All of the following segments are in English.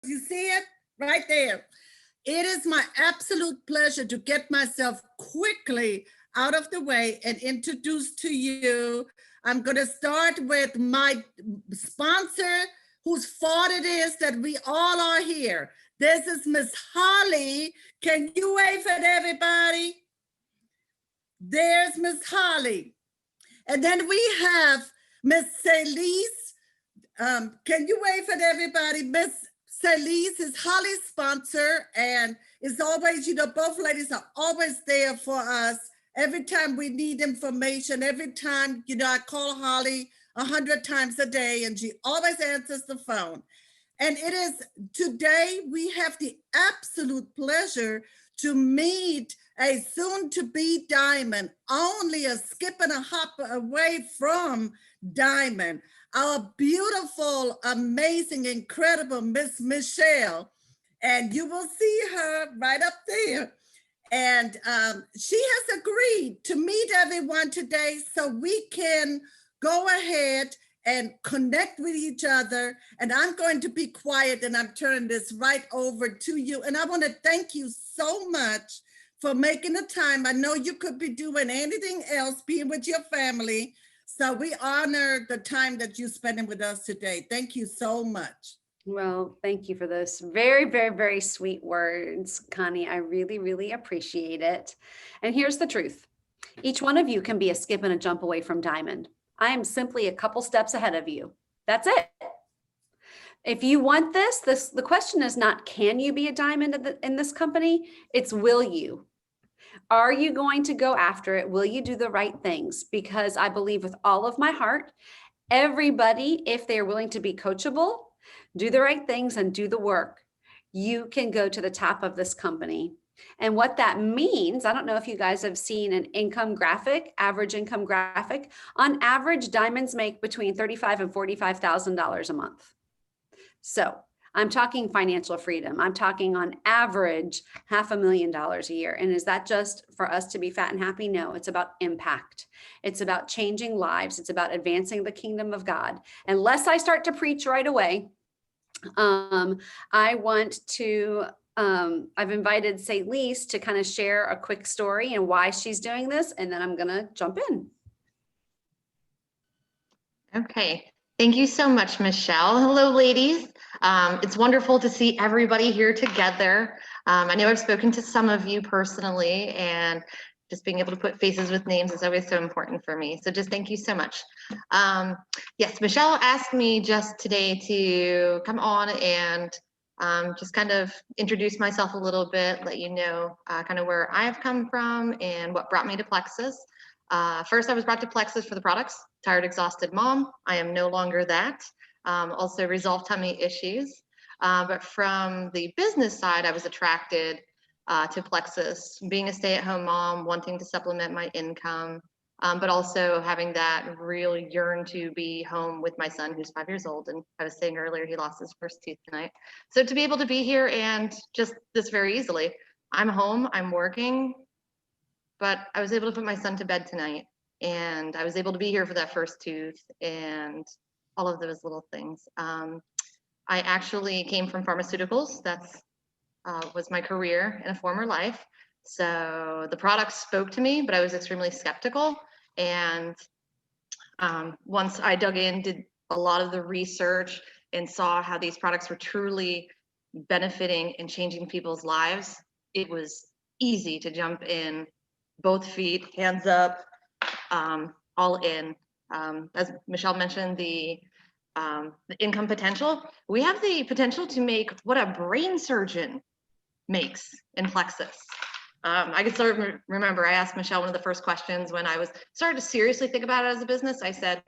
You see it right there. It is my absolute pleasure to get myself quickly out of the way and introduce to you. I'm going to start with my sponsor, whose fault it is that we all are here. This is Miss Holly. Can you wave at everybody? There's Miss Holly. And then we have Miss Celise. Can you wave at everybody? Miss Celise is Holly's sponsor, and it's always, both ladies are always there for us. Every time we need information, every time, I call Holly 100 times a day, and she always answers the phone. And it is today we have the absolute pleasure to meet a soon-to-be diamond, only a skip and a hop away from diamond. Our beautiful, amazing, incredible Miss Michelle. And you will see her right up there. And she has agreed to meet everyone today so we can go ahead and connect with each other. And I'm going to be quiet and I'm turning this right over to you. And I want to thank you so much for making the time. I know you could be doing anything else, being with your family. So we honor the time that you're spending with us today. Thank you so much. Well, thank you for those very, very, very sweet words, Connie. I really, really appreciate it. And here's the truth. Each one of you can be a skip and a jump away from diamond. I am simply a couple steps ahead of you. That's it. If you want this, the question is not, can you be a diamond in this company? It's, will you? Are you going to go after it? Will you do the right things? Because I believe with all of my heart, everybody, if they're willing to be coachable, do the right things and do the work, you can go to the top of this company. And what that means, I don't know if you guys have seen an income graphic, average income graphic. On average, diamonds make between $35,000 and $45,000 a month. So I'm talking financial freedom. I'm talking on average $500,000 a year. And is that just for us to be fat and happy? No, it's about impact. It's about changing lives. It's about advancing the kingdom of God. Unless I start to preach right away, I want to, I've invited Celise to kind of share a quick story and why she's doing this. And then I'm going to jump in. Okay. Thank you so much, Michelle. Hello, ladies. It's wonderful to see everybody here together. I know I've spoken to some of you personally, and just being able to put faces with names is always so important for me. So just thank you so much. Yes, Michelle asked me just today to come on and just kind of introduce myself a little bit, let you know kind of where I've come from and what brought me to Plexus. First, I was brought to Plexus for the products. Tired, exhausted mom. I am no longer that. Also resolved tummy issues. But from the business side, I was attracted to Plexus, being a stay-at-home mom, wanting to supplement my income, but also having that real yearn to be home with my son, who's 5 years old. And I was saying earlier, he lost his first tooth tonight. So to be able to be here and just this very easily, I'm home, I'm working, but I was able to put my son to bed tonight. And I was able to be here for that first tooth and all of those little things. I actually came from pharmaceuticals. That's was my career in a former life. So the products spoke to me, but I was extremely skeptical. And once I dug in, did a lot of the research and saw how these products were truly benefiting and changing people's lives, it was easy to jump in, both feet, hands up, all in. As Michelle mentioned, the income potential, we have the potential to make what a brain surgeon makes in Plexus. I can still remember I asked Michelle one of the first questions when I was started to seriously think about it as a business. I said,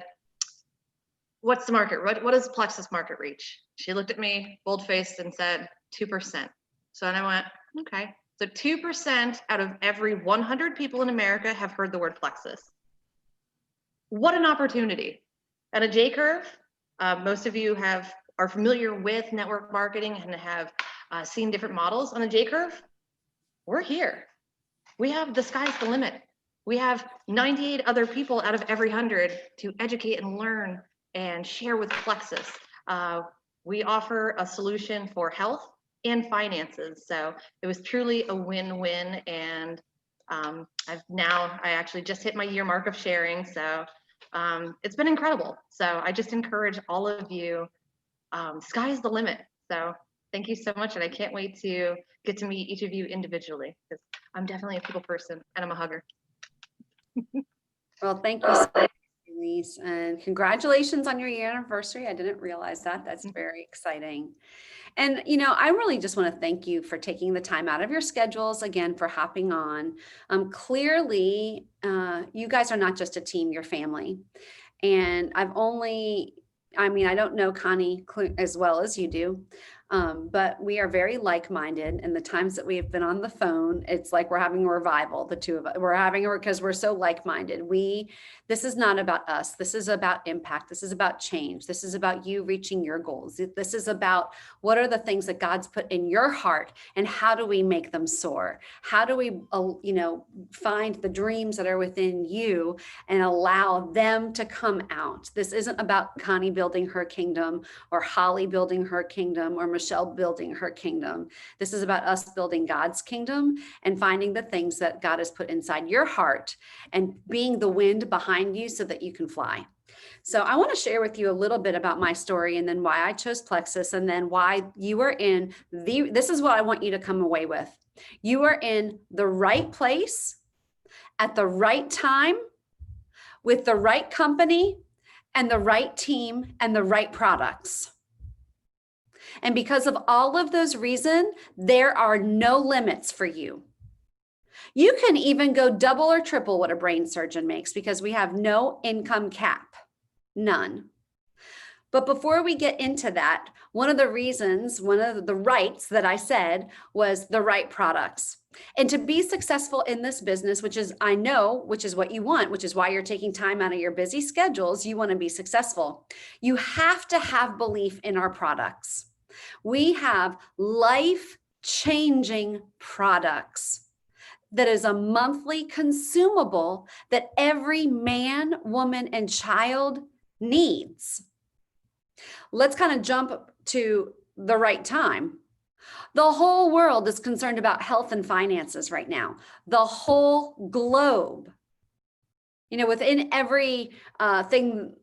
what's the market? What does Plexus market reach? She looked at me, bold-faced, and said 2%. So then I went, okay. So 2% out of every 100 people in America have heard the word Plexus. What an opportunity. At a J-curve, most of you are familiar with network marketing and have seen different models. On a J-curve, we're here. We have the sky's the limit. We have 98 other people out of every 100 to educate and learn and share with Plexus. we offer a solution for health and finances. So it was truly a win-win. And I actually just hit my year mark of sharing. So it's been incredible. So I just encourage all of you, sky's the limit. So thank you so much. And I can't wait to get to meet each of you individually, because I'm definitely a people person and I'm a hugger. Well, thank you so much, Elise, and congratulations on your year anniversary. I didn't realize that. That's very exciting. And, I really just want to thank you for taking the time out of your schedules, again, for hopping on. Clearly, you guys are not just a team, you're family. And I don't know Connie as well as you do, but we are very like-minded. And the times that we have been on the phone, it's like we're having a revival, the two of us. We're having it because we're so like-minded. This is not about us. This is about impact. This is about change. This is about you reaching your goals. This is about what are the things that God's put in your heart and how do we make them soar? How do we, find the dreams that are within you and allow them to come out? This isn't about Connie building her kingdom or Holly building her kingdom or Michelle building her kingdom. This is about us building God's kingdom and finding the things that God has put inside your heart and being the wind behind you so that you can fly. So I want to share with you a little bit about my story and then why I chose Plexus and then why you are this is what I want you to come away with. You are in the right place at the right time with the right company and the right team and the right products. And because of all of those reasons, there are no limits for you. You can even go double or triple what a brain surgeon makes because we have no income cap, none. But before we get into that, one of the rights that I said was the right products. And to be successful in this business, which is what you want, which is why you're taking time out of your busy schedules, you want to be successful. You have to have belief in our products. We have life-changing products that is a monthly consumable that every man, woman, and child needs. Let's kind of jump to the right time. The whole world is concerned about health and finances right now. The whole globe. Within every thing,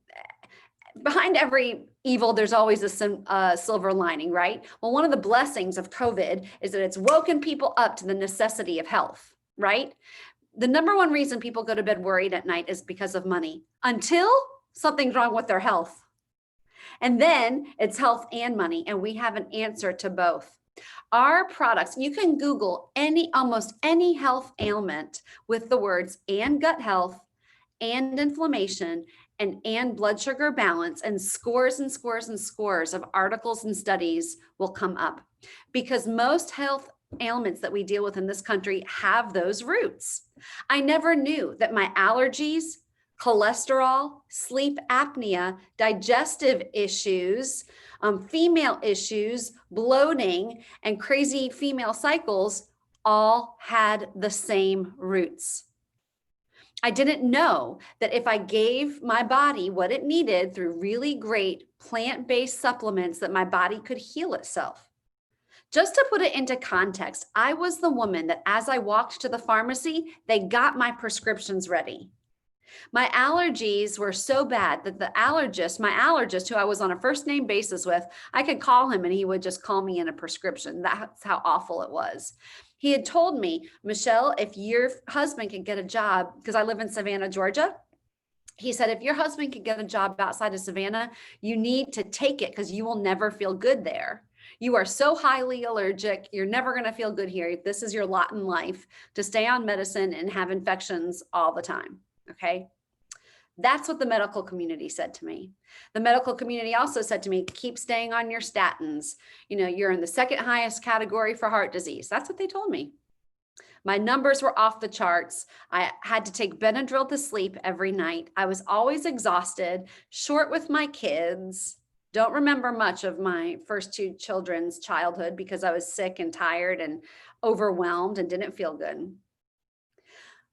behind every evil, there's always a silver lining, right? Well, one of the blessings of COVID is that it's woken people up to the necessity of health, right? The number one reason people go to bed worried at night is because of money, until something's wrong with their health. And then it's health and money, and we have an answer to both. Our products, you can Google almost any health ailment with the words and gut health and inflammation and blood sugar balance, and scores and scores and scores of articles and studies will come up, because most health ailments that we deal with in this country have those roots. I never knew that my allergies, cholesterol, sleep apnea, digestive issues, female issues, bloating, and crazy female cycles all had the same roots. I didn't know that if I gave my body what it needed through really great plant-based supplements, that my body could heal itself. Just to put it into context, I was the woman that as I walked to the pharmacy, they got my prescriptions ready. My allergies were so bad that my allergist, who I was on a first name basis with, I could call him and he would just call me in a prescription. That's how awful it was. He had told me, Michelle, if your husband could get a job, because I live in Savannah, Georgia, he said, if your husband could get a job outside of Savannah, you need to take it because you will never feel good there. You are so highly allergic. You're never going to feel good here. This is your lot in life, to stay on medicine and have infections all the time. Okay. That's what the medical community said to me. The medical community also said to me, keep staying on your statins. You're in the second highest category for heart disease. That's what they told me. My numbers were off the charts. I had to take Benadryl to sleep every night. I was always exhausted, short with my kids. Don't remember much of my first two children's childhood because I was sick and tired and overwhelmed and didn't feel good.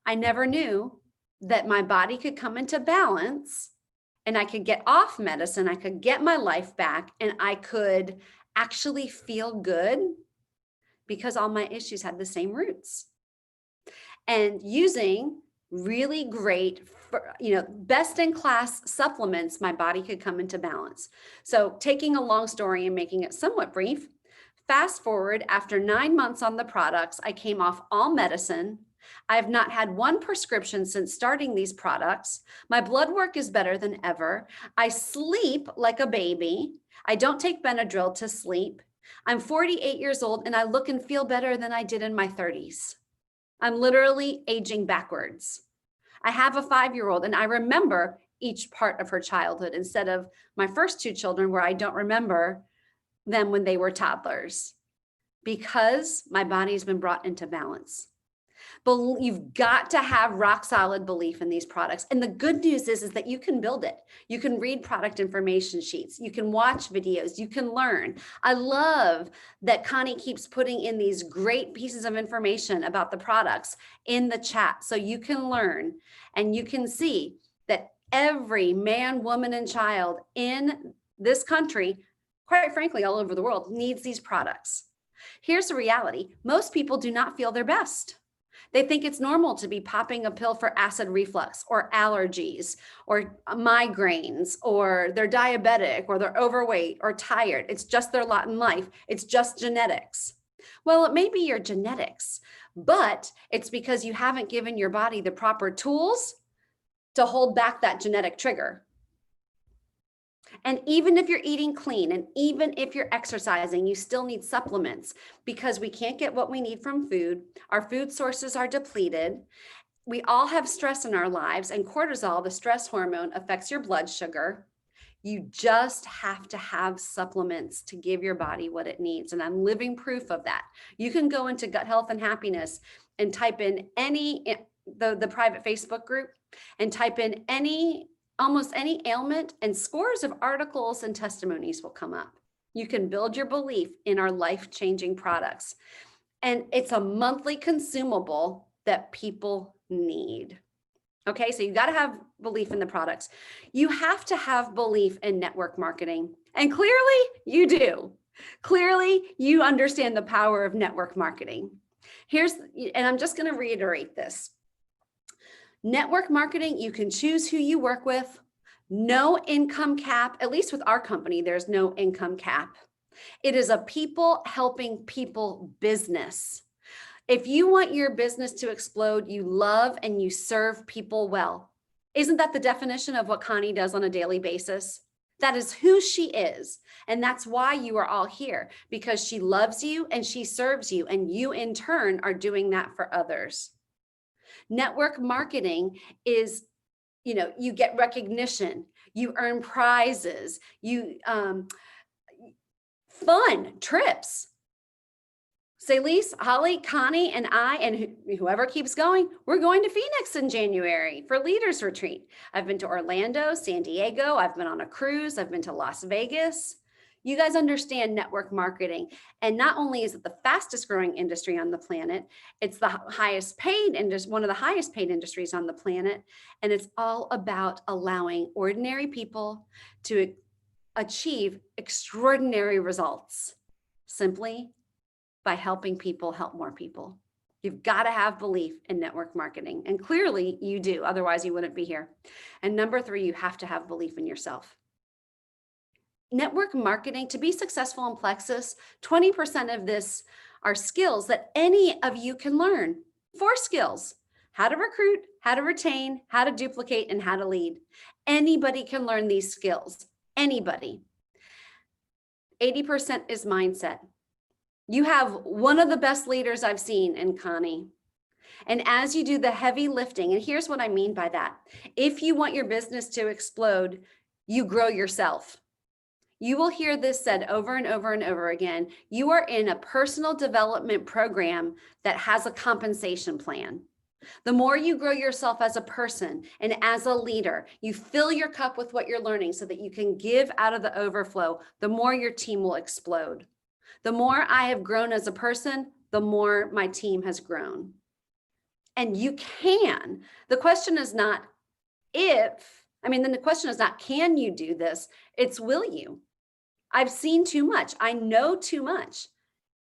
I never knew that my body could come into balance and I could get off medicine, I could get my life back, and I could actually feel good because all my issues had the same roots. And using really great, best in class supplements, my body could come into balance. So taking a long story and making it somewhat brief, fast forward, after 9 months on the products, I came off all medicine. I've not had one prescription since starting these products. My blood work is better than ever. I sleep like a baby. I don't take Benadryl to sleep. I'm 48 years old and I look and feel better than I did in my 30s. I'm literally aging backwards. I have a 5-year-old and I remember each part of her childhood instead of my first 2 children where I don't remember them when they were toddlers, because my body's been brought into balance. But you've got to have rock solid belief in these products. And the good news is that you can build it. You can read product information sheets. You can watch videos. You can learn. I love that Connie keeps putting in these great pieces of information about the products in the chat so you can learn and you can see that every man, woman, and child in this country, quite frankly, all over the world, needs these products. Here's the reality. Most people do not feel their best. They think it's normal to be popping a pill for acid reflux or allergies or migraines, or they're diabetic or they're overweight or tired. It's just their lot in life. It's just genetics. Well, it may be your genetics, but it's because you haven't given your body the proper tools to hold back that genetic trigger. And even if you're eating clean and even if you're exercising, you still need supplements because we can't get what we need from food. Our food sources are depleted. We all have stress in our lives, and cortisol, the stress hormone, affects your blood sugar. You just have to have supplements to give your body what it needs. And I'm living proof of that. You can go into Gut Health and Happiness and type in the private Facebook group and type in almost any ailment, and scores of articles and testimonies will come up. You can build your belief in our life-changing products. And it's a monthly consumable that people need. Okay, so you got to have belief in the products. You have to have belief in network marketing. And clearly you do. Clearly you understand the power of network marketing. And I'm just going to reiterate this. Network marketing, you can choose who you work with. No income cap, at least with our company, there's no income cap. It is a people helping people business. If you want your business to explode, you love and you serve people well. Isn't that the definition of what Connie does on a daily basis? That is who she is. And that's why you are all here, because she loves you and she serves you, and you in turn are doing that for others. Network marketing is, you get recognition, you earn prizes, fun trips. Celise, Holly, Connie, and I, and whoever keeps going, we're going to Phoenix in January for Leaders Retreat. I've been to Orlando, San Diego. I've been on a cruise. I've been to Las Vegas. You guys understand network marketing. And not only is it the fastest growing industry on the planet, it's the highest paid industry, one of the highest paid industries on the planet. And it's all about allowing ordinary people to achieve extraordinary results simply by helping people help more people. You've got to have belief in network marketing. And clearly you do, otherwise you wouldn't be here. And number 3, you have to have belief in yourself. Network marketing, to be successful in Plexus, 20% of this are skills that any of you can learn. 4 skills: how to recruit, how to retain, how to duplicate, and how to lead. Anybody can learn these skills, anybody. 80% is mindset. You have one of the best leaders I've seen in Connie. And as you do the heavy lifting, and here's what I mean by that. If you want your business to explode, you grow yourself. You will hear this said over and over and over again. You are in a personal development program that has a compensation plan. The more you grow yourself as a person and as a leader, you fill your cup with what you're learning so that you can give out of the overflow, the more your team will explode. The more I have grown as a person, the more my team has grown. And you can. The question is not if, I mean, then the question is not, can you do this? It's, will you? I've seen too much. I know too much.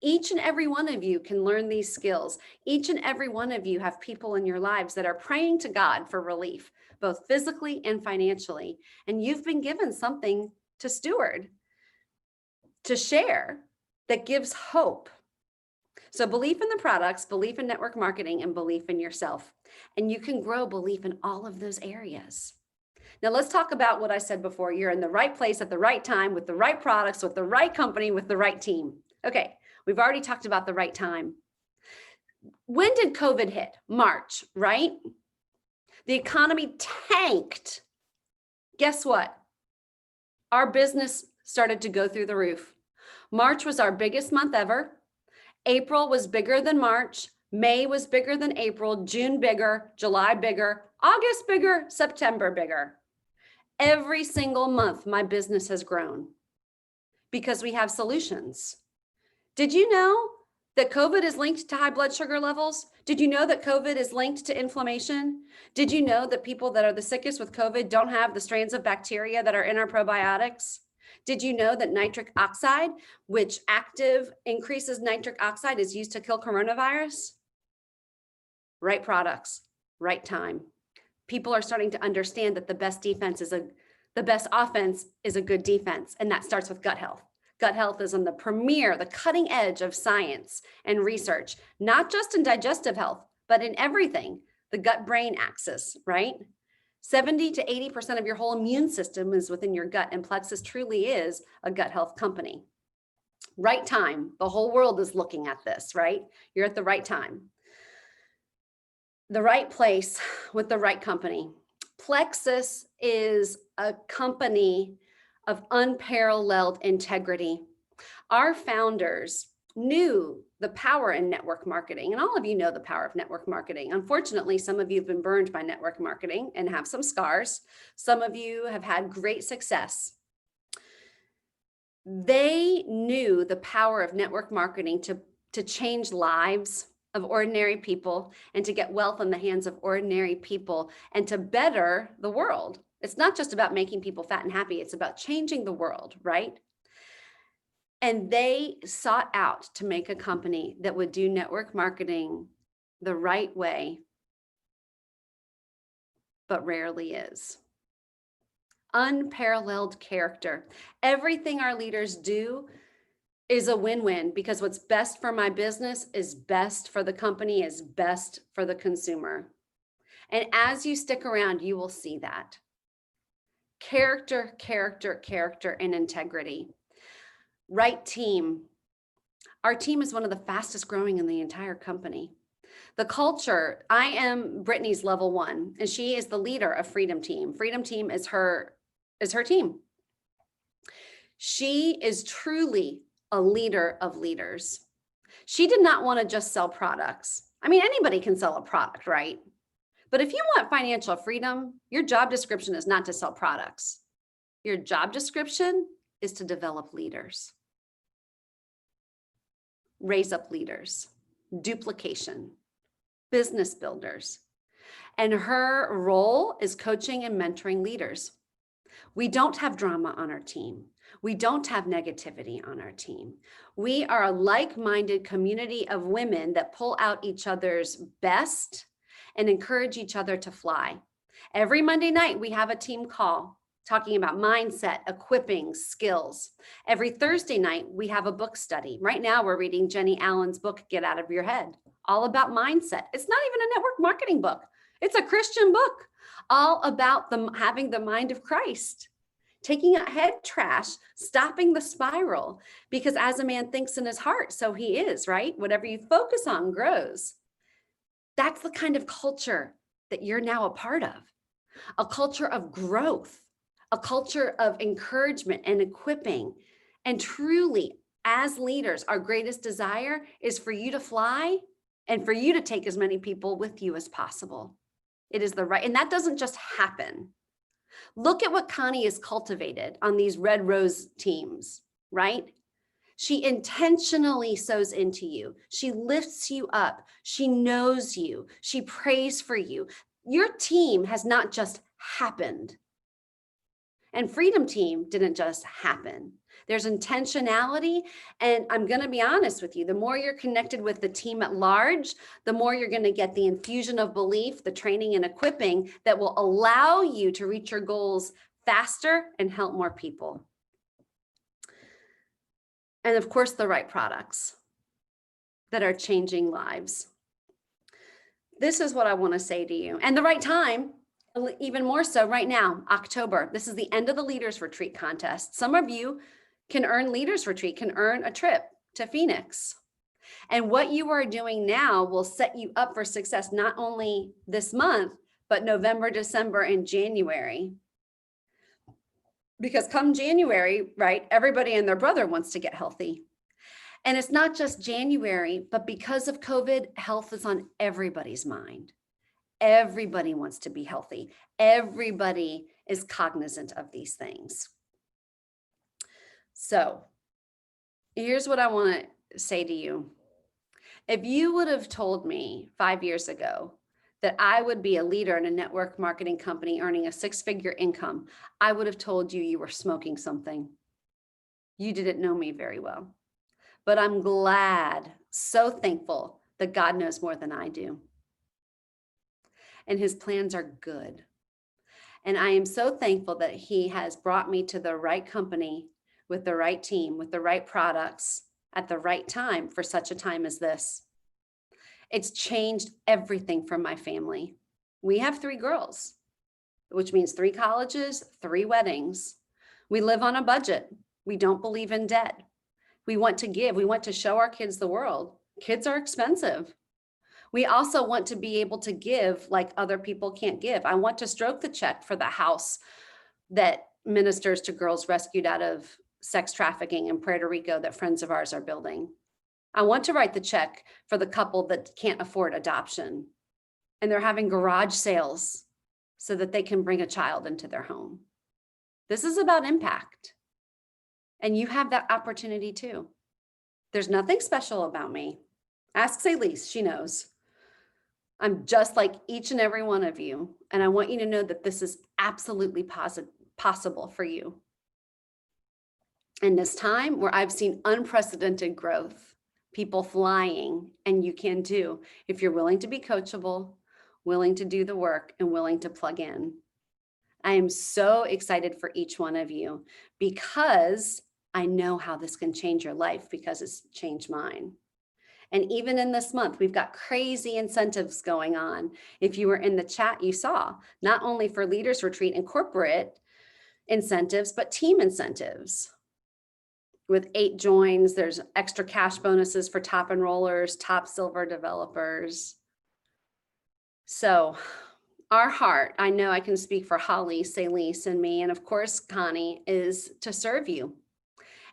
Each and every one of you can learn these skills. Each and every one of you have people in your lives that are praying to God for relief, both physically and financially. And you've been given something to steward, to share, that gives hope. So belief in the products, belief in network marketing, and belief in yourself. And you can grow belief in all of those areas. Now let's talk about what I said before. You're in the right place at the right time with the right products, with the right company, with the right team. Okay, we've already talked about the right time. When did COVID hit? March, right? The economy tanked. Guess what? Our business started to go through the roof. March was our biggest month ever. April was bigger than March. May was bigger than April. June bigger. July bigger. August bigger. September bigger. Every single month, my business has grown because we have solutions. Did you know that COVID is linked to high blood sugar levels? Did you know that COVID is linked to inflammation? Did you know that people that are the sickest with COVID don't have the strains of bacteria that are in our probiotics? Did you know that nitric oxide, which active increases nitric oxide, is used to kill coronavirus? Right products, right time. People are starting to understand that the best offense is a good defense, and that starts with gut health. Gut health is on the cutting edge of science and research, not just in digestive health, but in everything, the gut-brain axis, right? 70 to 80% of your whole immune system is within your gut, and Plexus truly is a gut health company. Right time, the whole world is looking at this, right? You're at the right time. The right place with the right company. Plexus is a company of unparalleled integrity. Our founders knew the power in network marketing, and all of you know the power of network marketing. Unfortunately, some of you have been burned by network marketing and have some scars. Some of you have had great success. They knew the power of network marketing to change lives of ordinary people and to get wealth in the hands of ordinary people and to better the world. It's not just about making people fat and happy. It's about changing the world, right? And they sought out to make a company that would do network marketing the right way, but rarely is. Unparalleled character. Everything our leaders do is a win-win, because what's best for my business is best for the company, is best for the consumer. And as you stick around, you will see that. Character, character, character, and integrity. Right team. Our team is one of the fastest growing in the entire company. The culture, I am Brittany's level 1, and she is the leader of Freedom Team. Freedom Team is her team. She is truly a leader of leaders. She did not want to just sell products. I mean, anybody can sell a product, right? But if you want financial freedom, your job description is not to sell products. Your job description is to develop leaders, raise up leaders, duplication, business builders. And her role is coaching and mentoring leaders. We don't have drama on our team. We don't have negativity on our team. We are a like-minded community of women that pull out each other's best and encourage each other to fly. Every Monday night, we have a team call talking about mindset, equipping, skills. Every Thursday night, we have a book study. Right now, we're reading Jenny Allen's book, Get Out of Your Head, all about mindset. It's not even a network marketing book. It's a Christian book, all about having the mind of Christ, taking out head trash, stopping the spiral, because as a man thinks in his heart, so he is, right? Whatever you focus on grows. That's the kind of culture that you're now a part of, a culture of growth, a culture of encouragement and equipping. And truly, as leaders, our greatest desire is for you to fly and for you to take as many people with you as possible. It is the right, and that doesn't just happen. Look at what Connie has cultivated on these Red Rose teams, right? She intentionally sows into you. She lifts you up. She knows you. She prays for you. Your team has not just happened. And Freedom Team didn't just happen. There's intentionality. And I'm going to be honest with you, the more you're connected with the team at large, the more you're going to get the infusion of belief, the training and equipping that will allow you to reach your goals faster and help more people. And of course, the right products that are changing lives. This is what I want to say to you. And the right time, even more so right now, October. This is the end of the Leaders Retreat contest. Some of you can earn Leaders Retreat, can earn a trip to Phoenix. And what you are doing now will set you up for success, not only this month, but November, December, and January. Because come January, right, everybody and their brother wants to get healthy. And it's not just January, but because of COVID, health is on everybody's mind. Everybody wants to be healthy. Everybody is cognizant of these things. So here's what I want to say to you. If you would have told me 5 years ago that I would be a leader in a network marketing company earning a six-figure income, I would have told you you were smoking something. You didn't know me very well. But I'm glad, so thankful that God knows more than I do. And his plans are good. And I am so thankful that he has brought me to the right company with the right team, with the right products at the right time for such a time as this. It's changed everything for my family. We have 3 girls, which means 3 colleges, 3 weddings. We live on a budget. We don't believe in debt. We want to give. We want to show our kids the world. Kids are expensive. We also want to be able to give like other people can't give. I want to stroke the check for the house that ministers to girls rescued out of sex trafficking in Puerto Rico that friends of ours are building. I want to write the check for the couple that can't afford adoption and they're having garage sales so that they can bring a child into their home. This is about impact. And you have that opportunity too. There's nothing special about me. Ask Celise, she knows. I'm just like each and every one of you. And I want you to know that this is absolutely possible for you. In this time where I've seen unprecedented growth, people flying, and you can too, if you're willing to be coachable, willing to do the work, and willing to plug in. I am so excited for each one of you because I know how this can change your life because it's changed mine. And even in this month, we've got crazy incentives going on. If you were in the chat, you saw not only for Leaders Retreat and corporate incentives, but team incentives. With 8 joins, there's extra cash bonuses for top enrollers, top silver developers. So our heart, I know I can speak for Holly, Celise, and me, and of course, Connie, is to serve you.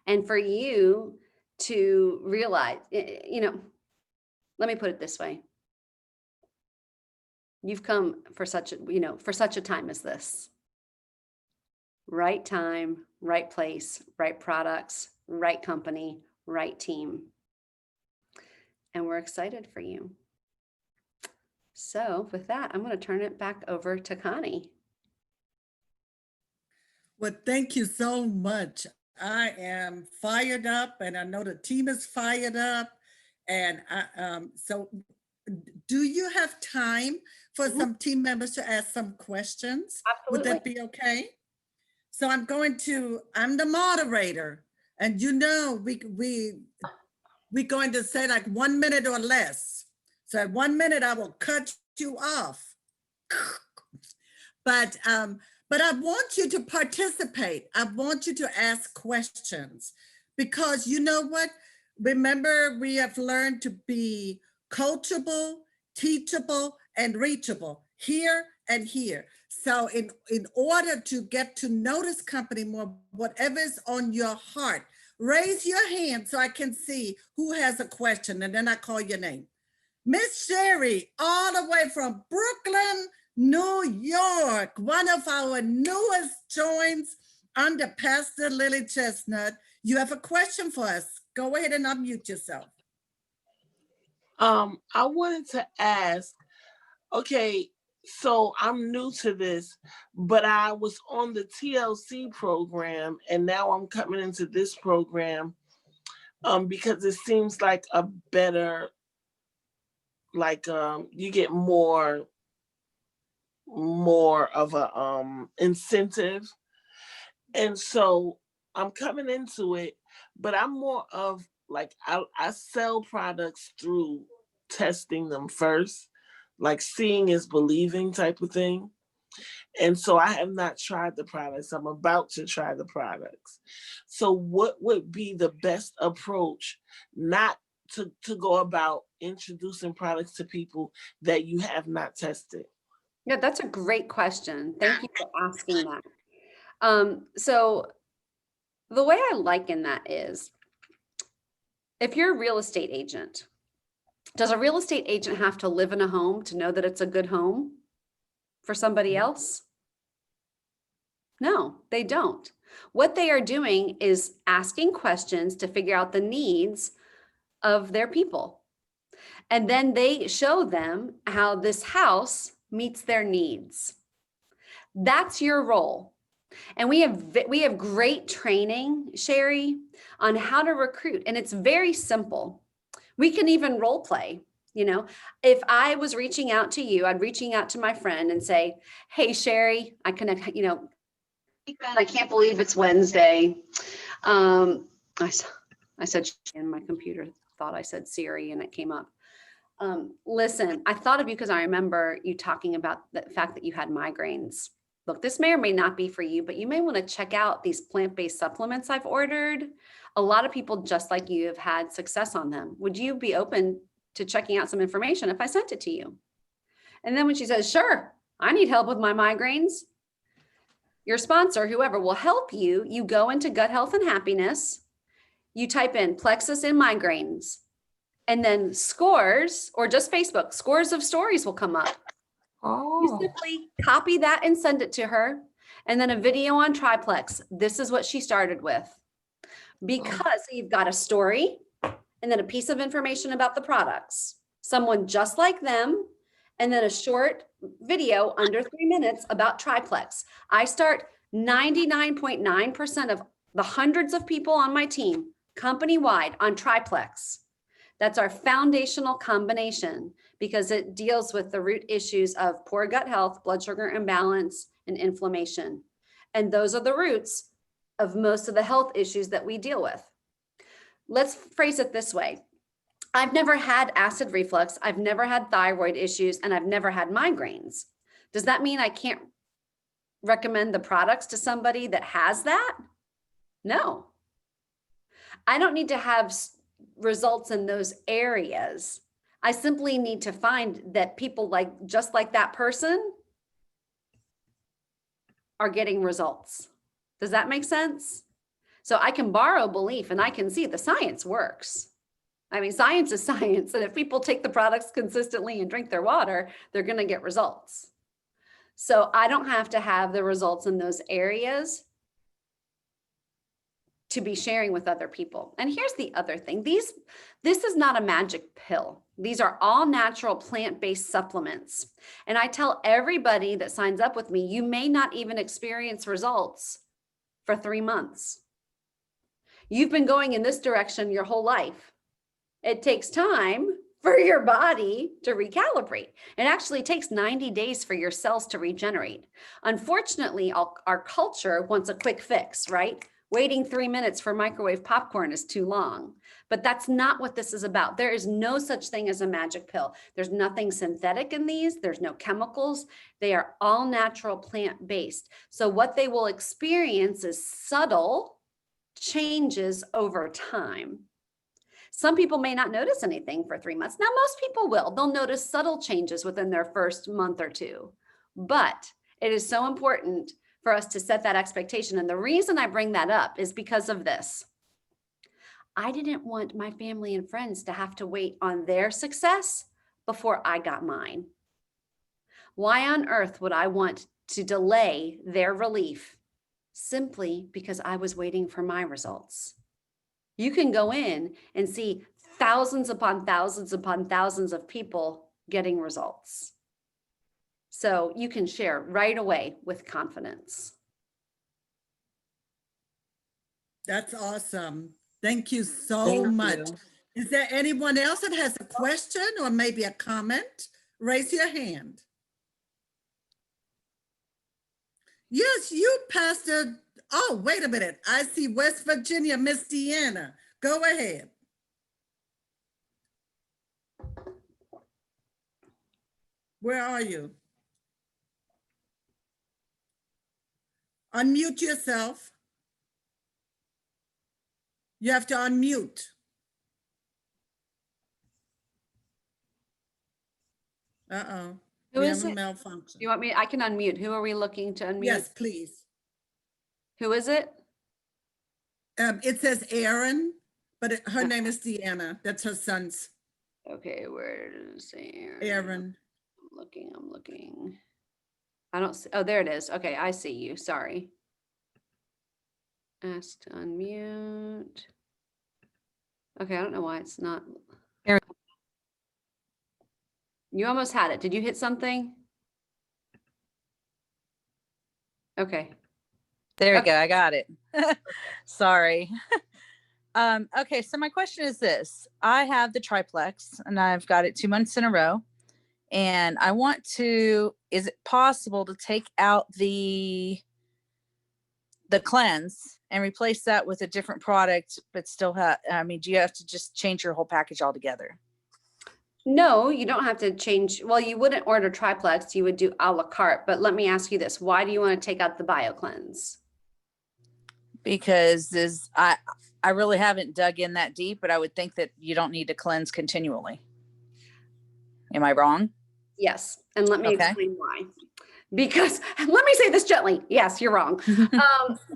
And for you to realize, let me put it this way. You've come for such a time as this. Right time, right place, right products, right company, right team. And we're excited for you. So with that, I'm going to turn it back over to Connie. Well, thank you so much. I am fired up, and I know the team is fired up. And so do you have time for some team members to ask some questions? Absolutely. Would that be okay? So I'm the moderator, and we're going to say like 1 minute or less. So at 1 minute, I will cut you off. But I want you to participate. I want you to ask questions because you know what? Remember, we have learned to be coachable, teachable, and reachable here and here. So in order to get to know this company more, whatever is on your heart, raise your hand so I can see who has a question, and then I call your name. Miss Sherry, all the way from Brooklyn, New York, one of our newest joins under Pastor Lily Chestnut. You have a question for us. Go ahead and unmute yourself. I wanted to ask, okay, So I'm new to this, but I was on the TLC program and now I'm coming into this program because it seems like a better, like you get more of a incentive. And so I'm coming into it, but I'm more of like I sell products through testing them first, like seeing is believing type of thing. And so I have not tried the products. I'm about to try the products. So what would be the best approach not to go about introducing products to people that you have not tested? Yeah, that's a great question. Thank you for asking that. So the way I liken that is, if you're a real estate agent, does a real estate agent have to live in a home to know that it's a good home for somebody else? No, they don't. What they are doing is asking questions to figure out the needs of their people. And then they show them how this house meets their needs. That's your role. And we have great training, Sherry, on how to recruit. And it's very simple. We can even role play. You know, if I was reaching out to you, I'd reaching out to my friend and say, hey, Sherry, I connect, you know, I can't believe it's Wednesday. I said, and my computer thought I said Siri and it came up. Listen, I thought of you because I remember you talking about the fact that you had migraines. Look, this may or may not be for you, but you may want to check out these plant-based supplements I've ordered. A lot of people just like you have had success on them. Would you be open to checking out some information if I sent it to you? And then when she says, sure, I need help with my migraines, your sponsor, whoever, will help you. You go into Gut Health and Happiness, you type in plexus and migraines, and then scores, or just Facebook, scores of stories will come up. You simply copy that and send it to her. And then a video on triplex. This is what she started with. Because you've got a story and then a piece of information about the products, someone just like them, and then a short video under 3 minutes about triplex. I start 99.9% of the hundreds of people on my team company-wide on triplex. That's our foundational combination because it deals with the root issues of poor gut health, blood sugar imbalance, and inflammation. And those are the roots of most of the health issues that we deal with. Let's phrase it this way. I've never had acid reflux, I've never had thyroid issues, and I've never had migraines. Does that mean I can't recommend the products to somebody that has that? No. I don't need to have results in those areas. I simply need to find that people just like that person are getting results. Does that make sense? So I can borrow belief and I can see the science works. I mean, science is science. And if people take the products consistently and drink their water, they're going to get results. So I don't have to have the results in those areas to be sharing with other people. And here's the other thing. This is not a magic pill. These are all natural plant-based supplements. And I tell everybody that signs up with me, you may not even experience results for 3 months. You've been going in this direction your whole life. It takes time for your body to recalibrate. It actually takes 90 days for your cells to regenerate. Unfortunately, our culture wants a quick fix, right? Waiting 3 minutes for microwave popcorn is too long, but that's not what this is about. There is no such thing as a magic pill. There's nothing synthetic in these. There's no chemicals. They are all natural plant-based. So what they will experience is subtle changes over time. Some people may not notice anything for 3 months. Now, most people will. They'll notice subtle changes within their first month or two, but it is so important for us to set that expectation. And the reason I bring that up is because of this. I didn't want my family and friends to have to wait on their success before I got mine. Why on earth would I want to delay their relief simply because I was waiting for my results? You can go in and see thousands upon thousands upon thousands of people getting results. So you can share right away with confidence. That's awesome. Thank you so Thank much. you. Is there anyone else that has a question or maybe a comment? Raise your hand. Yes, you, Pastor. Oh, wait a minute. I see West Virginia, Miss Deanna. Go ahead. Where are you? Unmute yourself. You have to unmute. Uh-oh. Who We is have a it? malfunction. You want me? I can unmute. Who are we looking to unmute? Yes, please. Who is it? It says Aaron, but her name is Deanna. That's her son's Okay, where is Aaron? Aaron. I'm looking. I don't see, oh, there it is. Okay, I see you. Sorry. Ask to unmute. Okay, I don't know why it's not. Aaron. You almost had it. Did you hit something? Okay. There we Okay. go. I got it. Sorry. Okay, so my question is this. I have the triplex and I've got it 2 months in a row. And I want to, is it possible to take out the cleanse and replace that with a different product, but still have, I mean, do you have to just change your whole package altogether? No, you don't have to change. Well, you wouldn't order triplex, you would do a la carte. But let me ask you this. Why do you want to take out the BioCleanse? Because I really haven't dug in that deep, but I would think that you don't need to cleanse continually. Am I wrong? Yes. And let me Okay. explain why. Because let me say this gently. Yes, you're wrong.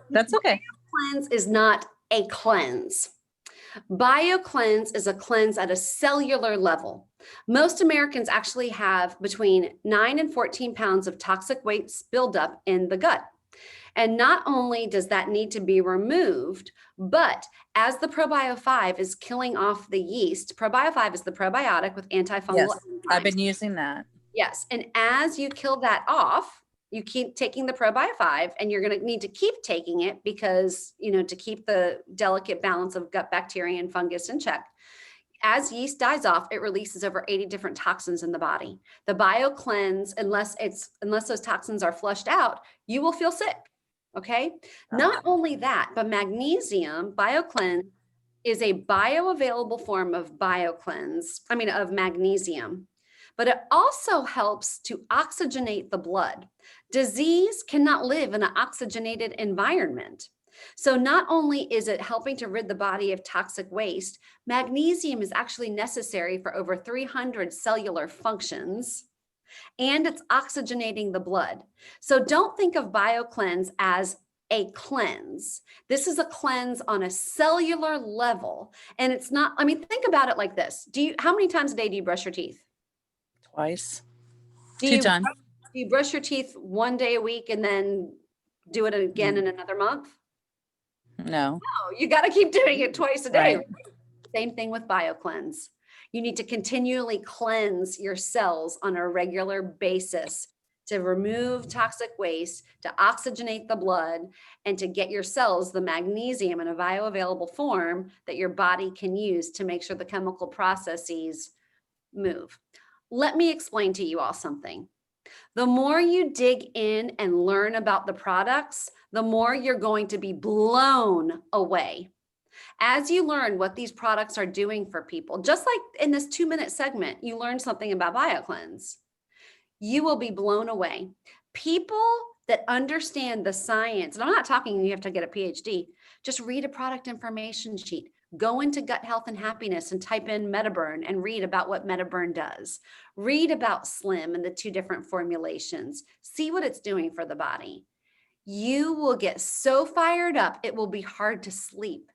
That's okay. Cleanse is not a cleanse. BioCleanse is a cleanse at a cellular level. Most Americans actually have between 9 and 14 pounds of toxic waste buildup in the gut. And not only does that need to be removed, but as the ProBio 5 is killing off the yeast, ProBio 5 is the probiotic with antifungal Yes, I've enzymes. been using that. Yes, and as you kill that off, you keep taking the ProBio 5 and you're going to need to keep taking it because, you know, to keep the delicate balance of gut bacteria and fungus in check. As yeast dies off, it releases over 80 different toxins in the body. The BioCleanse, unless those toxins are flushed out, you will feel sick. Okay. Not only that, but magnesium BioCleanse is a bioavailable form of of magnesium, but it also helps to oxygenate the blood. Disease cannot live in an oxygenated environment. So not only is it helping to rid the body of toxic waste, magnesium is actually necessary for over 300 cellular functions, and it's oxygenating the blood. So don't think of BioCleanse as a cleanse. This is a cleanse on a cellular level. And it's not, I mean, think about it like this. How many times a day do you brush your teeth? Twice. Do 2 you, times. do you brush your teeth one day a week and then do it again in another month? No. No, you got to keep doing it twice a day. Right. Same thing with BioCleanse. You need to continually cleanse your cells on a regular basis to remove toxic waste, to oxygenate the blood, and to get your cells the magnesium in a bioavailable form that your body can use to make sure the chemical processes move. Let me explain to you all something. The more you dig in and learn about the products, the more you're going to be blown away. As you learn what these products are doing for people, just like in this 2-minute segment, you learned something about BioCleanse, you will be blown away. People that understand the science, and I'm not talking you have to get a PhD, just read a product information sheet. Go into Gut Health and Happiness and type in Metaburn and read about what Metaburn does. Read about Slim and the 2 different formulations. See what it's doing for the body. You will get so fired up, it will be hard to sleep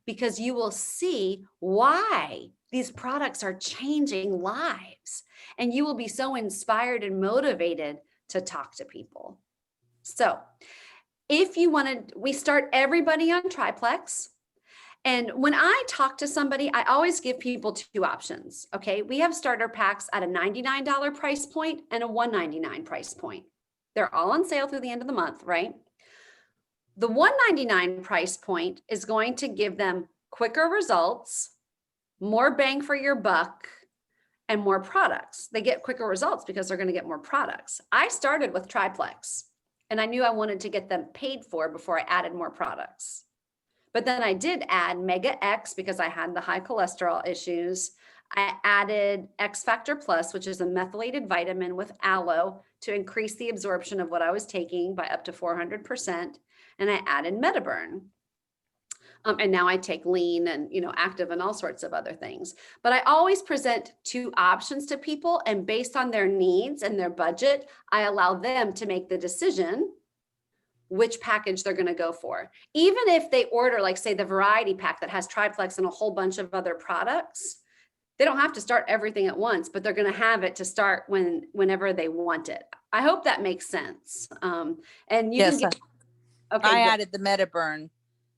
because you will see why these products are changing lives. And you will be so inspired and motivated to talk to people. So if you wanted, we start everybody on triplex. And when I talk to somebody, I always give people two options. Okay. We have starter packs at a $99 price point and a $199 price point. They're all on sale through the end of the month, right? The $199 price point is going to give them quicker results, more bang for your buck, and more products. They get quicker results because they're going to get more products. I started with triplex and I knew I wanted to get them paid for before I added more products. But then I did add Mega X because I had the high cholesterol issues. I added X Factor Plus, which is a methylated vitamin with aloe to increase the absorption of what I was taking by up to 400%. And I added Metaburn. And now I take lean and, active and all sorts of other things. But I always present two options to people, and based on their needs and their budget, I allow them to make the decision which package they're going to go for. Even if they order, like say the variety pack that has triplex and a whole bunch of other products, they don't have to start everything at once, but they're going to have it to start whenever they want it. I hope that makes sense. And you Yes, can get, okay, I good. added the Metaburn.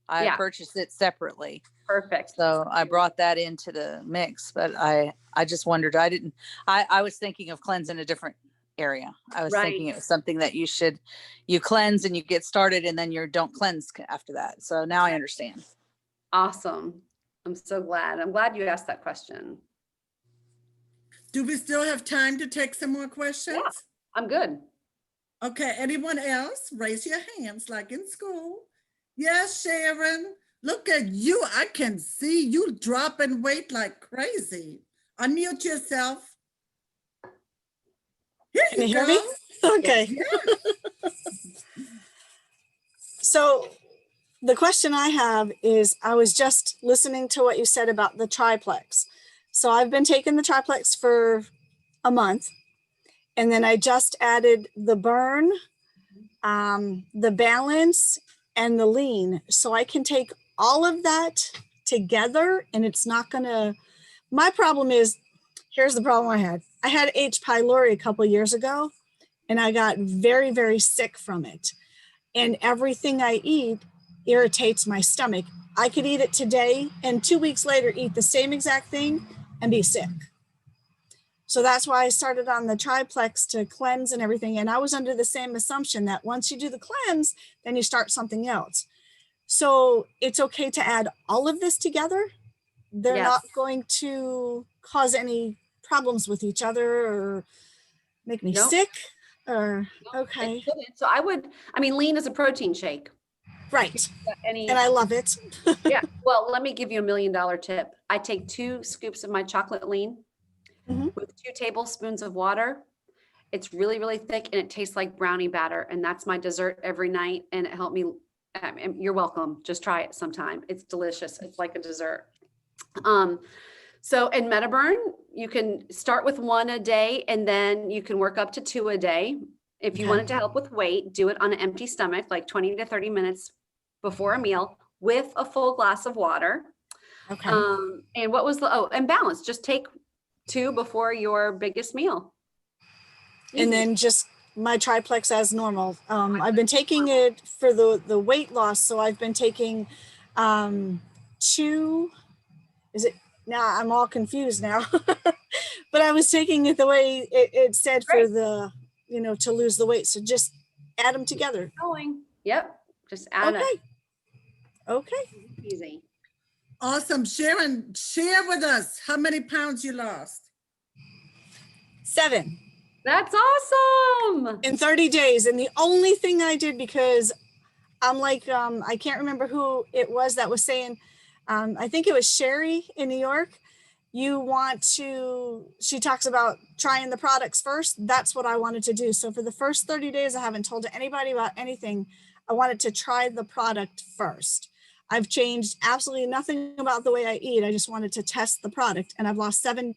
I Yeah. purchased it separately. Perfect. So I brought that into the mix, but I just wondered, I was thinking of cleansing a different area. I was thinking it was something that you cleanse and you get started and then you don't cleanse after that. So now I understand. Awesome. I'm so glad. I'm glad you asked that question. Do we still have time to take some more questions? Yeah. I'm good. Okay, anyone else? Raise your hands like in school. Yes, Sharon. Look at you. I can see you dropping weight like crazy. Unmute yourself. Here Can you you hear go. me? Okay. Yeah. So the question I have is, I was just listening to what you said about the triplex. So I've been taking the triplex for a month, and then I just added the burn, the balance, and the lean. So I can take all of that together, and it's not gonna, my problem is, here's the problem I had. I had H. pylori a couple of years ago, and I got very, very sick from it. And everything I eat irritates my stomach. I could eat it today and 2 weeks later eat the same exact thing and be sick. So that's why I started on the triplex to cleanse and everything. And I was under the same assumption that once you do the cleanse, then you start something else. So it's okay to add all of this together. They're Yes. not going to cause any problems with each other or make me Nope. sick or, Nope, okay, it shouldn't. So lean is a protein shake. right. Any, And I love it. yeah. Well, let me give you $1 million tip. I take 2 scoops of my chocolate lean Mhm. with 2 tablespoons of water. It's really, really thick and it tastes like brownie batter. And that's my dessert every night. And it helped me. And you're welcome. Just try it sometime. It's delicious. It's like a dessert. So in Metaburn, you can start with 1 a day and then you can work up to 2 a day. If you Okay. want it to help with weight, do it on an empty stomach, like 20 to 30 minutes before a meal with a full glass of water. Okay. And what was and balance, just take 2 before your biggest meal. And Easy. then just my triplex as normal. I've been taking it for the weight loss. So I've been taking 2, is it, now I'm all confused now, but I was taking it the way it said for Great. the, to lose the weight. So just add them together. Going. Yep. Just add Okay. Okay. it. Easy. Awesome. Sharon, share with us how many pounds you lost. 7 That's awesome. in 30 days. And the only thing I did, because I'm like, I can't remember who it was that was saying, I think it was Sherry in New York. She talks about trying the products first. That's what I wanted to do. So for the first 30 days, I haven't told anybody about anything. I wanted to try the product first. I've changed absolutely nothing about the way I eat. I just wanted to test the product, and I've lost 7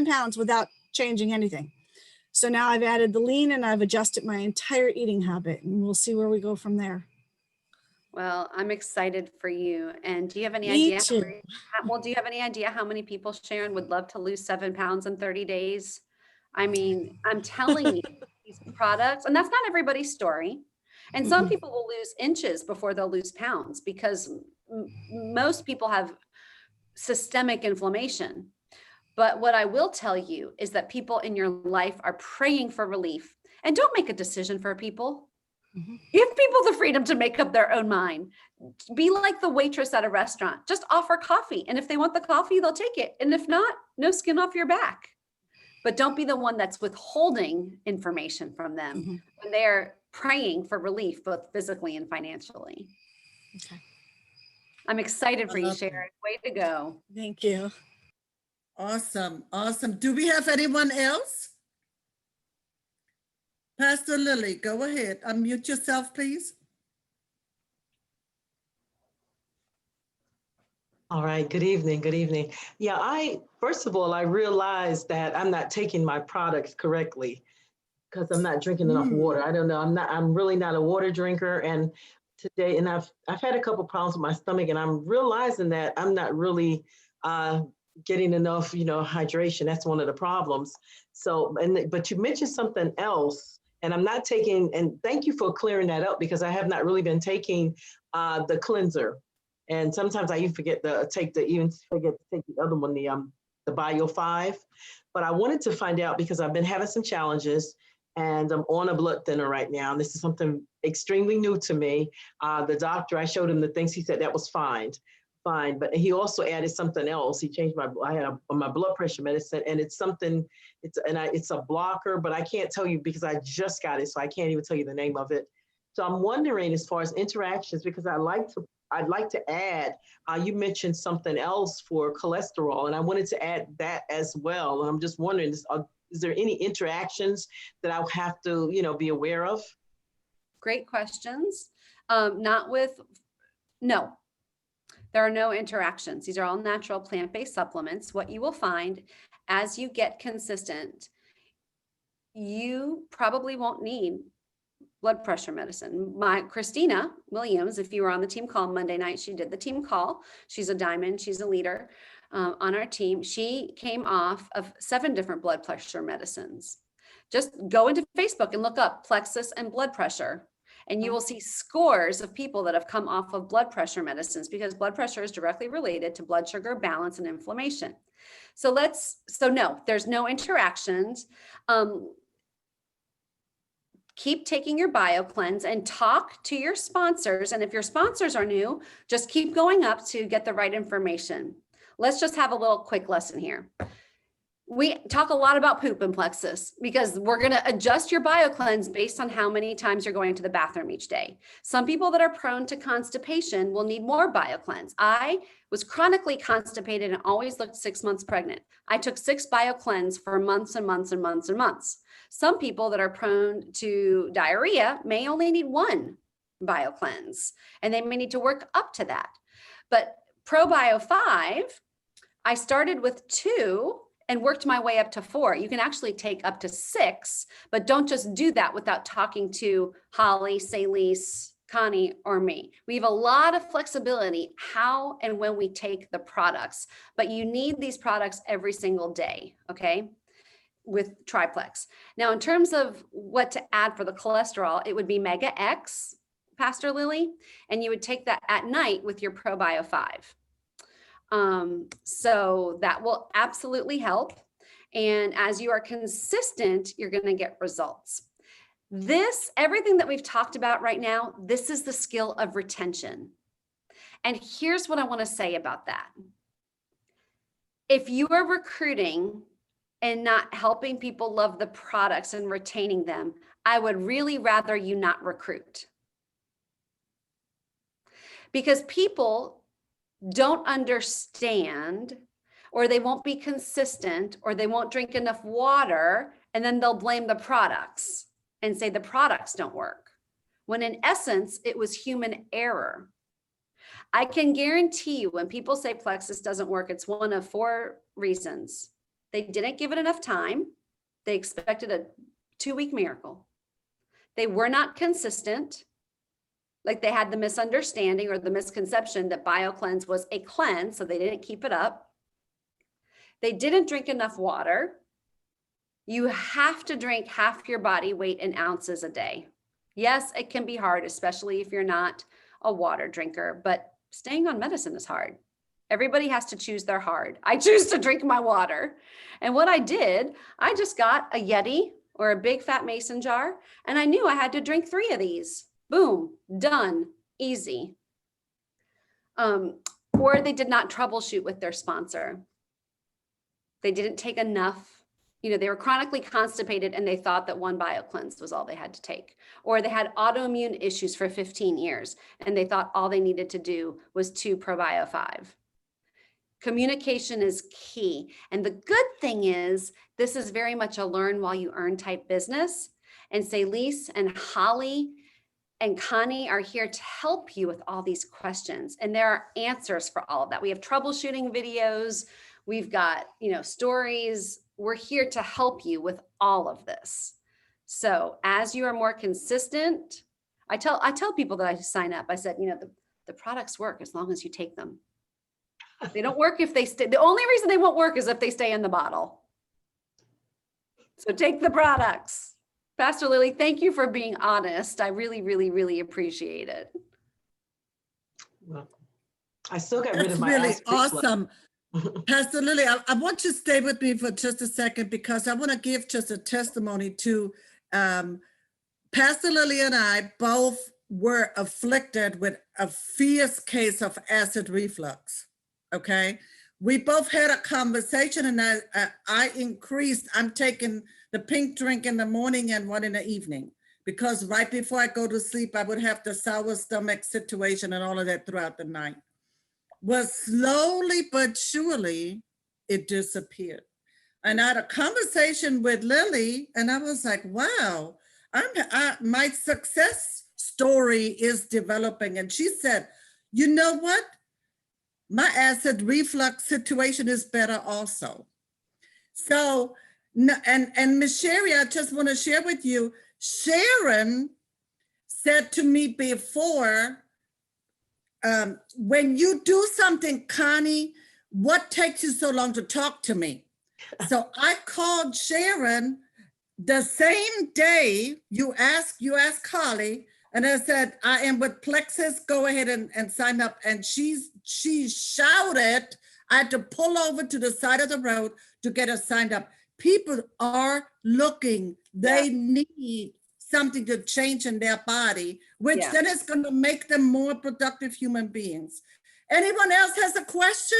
pounds without changing anything. So now I've added the lean and I've adjusted my entire eating habit, and we'll see where we go from there. Well, I'm excited for you. And do you have any Me idea? too. Do you have any idea how many people, Sharon, would love to lose 7 pounds in 30 days? I mean, I'm telling you, these products, and that's not everybody's story. And some people will lose inches before they'll lose pounds because most people have systemic inflammation. But what I will tell you is that people in your life are praying for relief. And don't make a decision for people. Give people the freedom to make up their own mind. Be like the waitress at a restaurant. Just offer coffee. And if they want the coffee, they'll take it. And if not, no skin off your back. But don't be the one that's withholding information from them when they're praying for relief, both physically and financially. Okay. I'm excited for you, love that. Sharon. Way to go. Thank you. Awesome. Awesome. Do we have anyone else? Pastor Lily, go ahead. Unmute yourself, please. All right, good evening, good evening. Yeah, first of all, I realized that I'm not taking my products correctly because I'm not drinking enough water. I don't know, I'm really not a water drinker. And today, and I've had a couple problems with my stomach, and I'm realizing that I'm not really getting enough, hydration. That's one of the problems. So, but you mentioned something else, and I'm not taking, and thank you for clearing that up, because I have not really been taking the cleanser. And sometimes I even forget to take the other one, the Bio 5. But I wanted to find out, because I've been having some challenges and I'm on a blood thinner right now. And this is something extremely new to me. The doctor, I showed him the things, he said that was fine. But he also added something else. He changed I had my blood pressure medicine, and it's something, it's a blocker, but I can't tell you because I just got it. So I can't even tell you the name of it. So I'm wondering, as far as interactions, because I'd like to add, you mentioned something else for cholesterol, and I wanted to add that as well. And I'm just wondering, is there any interactions that I'll have to, be aware of? Great questions. No, there are no interactions. These are all natural plant-based supplements. What you will find as you get consistent, you probably won't need blood pressure medicine. Christina Williams, if you were on the team call Monday night, she did the team call. She's a diamond. She's a leader on our team. She came off of 7 different blood pressure medicines. Just go into Facebook and look up plexus and blood pressure, and you will see scores of people that have come off of blood pressure medicines, because blood pressure is directly related to blood sugar balance and inflammation. So no, there's no interactions. Keep taking your BioCleanse and talk to your sponsors. And if your sponsors are new, just keep going up to get the right information. Let's just have a little quick lesson here. We talk a lot about poop and plexus, because we're going to adjust your BioCleanse based on how many times you're going to the bathroom each day. Some people that are prone to constipation will need more BioCleanse. I was chronically constipated and always looked 6 months pregnant. I took 6 BioCleanse for months and months and months and months. Some people that are prone to diarrhea may only need 1 BioCleanse, and they may need to work up to that. But ProBio 5, I started with 2 and worked my way up to 4. You can actually take up to 6, but don't just do that without talking to Holly, Celise, Connie, or me. We have a lot of flexibility how and when we take the products, but you need these products every single day, okay? With triplex. Now, in terms of what to add for the cholesterol, it would be Mega X, Pastor Lily, and you would take that at night with your ProBio 5. So that will absolutely help. And as you are consistent, you're going to get results. Everything that we've talked about right now, this is the skill of retention. And here's what I want to say about that. If you are recruiting and not helping people love the products and retaining them, I would really rather you not recruit. Because people don't understand, or they won't be consistent, or they won't drink enough water, and then they'll blame the products and say the products don't work, when in essence, it was human error. I can guarantee you, when people say plexus doesn't work, it's one of 4 reasons. They didn't give it enough time. They expected a 2-week miracle. They were not consistent. Like they had the misunderstanding or the misconception that BioCleanse was a cleanse, so they didn't keep it up. They didn't drink enough water. You have to drink half your body weight in ounces a day. Yes, it can be hard, especially if you're not a water drinker, but Staying on medicine is hard. Everybody has to choose their hard. I choose to drink my water. And what I did, I just got a Yeti or a big fat mason jar, and I knew I had to drink 3 of these. Boom, done, easy. Or they did not troubleshoot with their sponsor. They didn't take enough. They were chronically constipated and they thought that 1 BioCleanse was all they had to take. Or they had autoimmune issues for 15 years and they thought all they needed to do was 2 Probio 5. Communication is key. And the good thing is, this is very much a learn while you earn type business. And Celise and Holly and Connie are here to help you with all these questions. And there are answers for all of that. We have troubleshooting videos. We've got, stories. We're here to help you with all of this. So as you are more consistent, I tell people that I sign up, I said, the products work as long as you take them. They don't work if they stay. The only reason they won't work is if they stay in the bottle. So take the products. Pastor Lily, thank you for being honest. I really, really, really appreciate it. Well, I still got rid That's of my really acid reflux. awesome. Pastor Lily, I want you to stay with me for just a second because I want to give just a testimony to Pastor Lily and I both were afflicted with a fierce case of acid reflux. Okay. We both had a conversation and I increased. I'm taking the pink drink in the morning and one in the evening because right before I go to sleep, I would have the sour stomach situation and all of that throughout the night. Well, slowly but surely, it disappeared. And I had a conversation with Lily, and I was like, wow, my success story is developing. And she said, you know what? My acid reflux situation is better also. So, and Ms. Sherry, I just want to share with you, Sharon said to me before, when you do something, Connie, what takes you so long to talk to me? So I called Sharon the same day you asked Carly, and I said, I am with Plexus, go ahead and sign up. And she shouted, I had to pull over to the side of the road to get her signed up. People are looking, they need something to change in their body, which then is going to make them more productive human beings. Anyone else has a question?